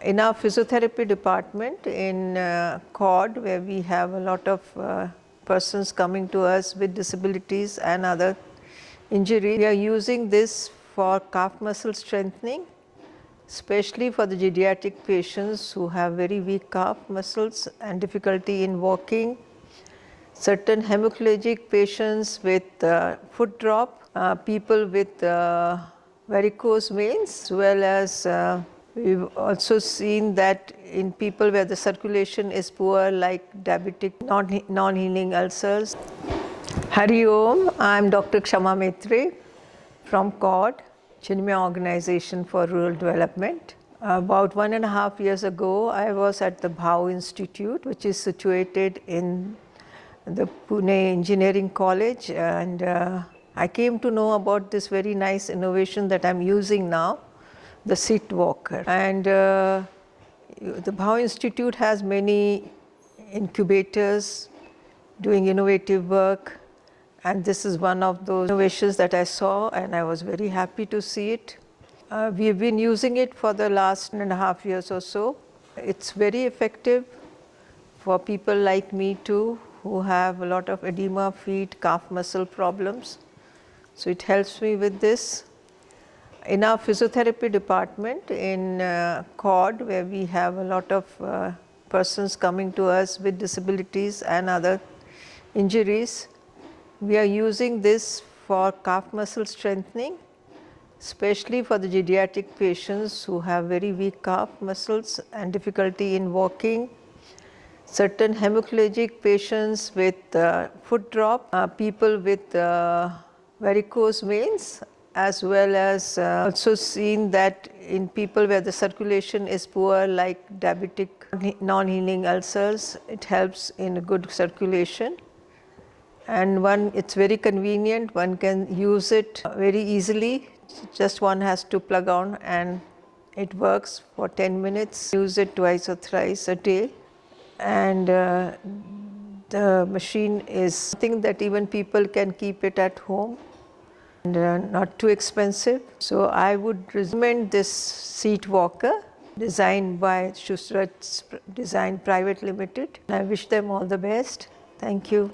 In our physiotherapy department in CORD, where we have a lot of persons coming to us with disabilities and other injuries, we are using this for calf muscle strengthening, especially for the geriatric patients who have very weak calf muscles and difficulty in walking, certain hemiplegic patients with foot drop, people with varicose veins, as well as we've also seen that in people where the circulation is poor, like diabetic non-healing ulcers. Hari Om, I'm Dr. Kshama Maitre from CORD, Chinmaya Organization for Rural Development. About 1.5 years ago, I was at the Bhau Institute, which is situated in the Pune Engineering College, and I came to know about this very nice innovation that I'm using now, the seat walker. And the Bhau Institute has many incubators doing innovative work, and this is one of those innovations that I saw, and I was very happy to see it. We've been using it for the last 1.5 years or so. It's very effective for people like me too, who have a lot of edema, feet, calf muscle problems. So it helps me with this. In our physiotherapy department in CORD, where we have a lot of persons coming to us with disabilities and other injuries, we are using this for calf muscle strengthening, especially for the geriatric patients who have very weak calf muscles and difficulty in walking, certain hemiplegic patients with foot drop, people with varicose veins, as well as also seen that in people where the circulation is poor, like diabetic non-healing ulcers, it helps in good circulation. And it's very convenient, one can use it very easily, just one has to plug on and it works for 10 minutes, use it twice or thrice a day. And the machine is something that even people can keep it at home, and not too expensive. So I would recommend this seat walker designed by Shushraj Design Private Limited. I wish them all the best. Thank you.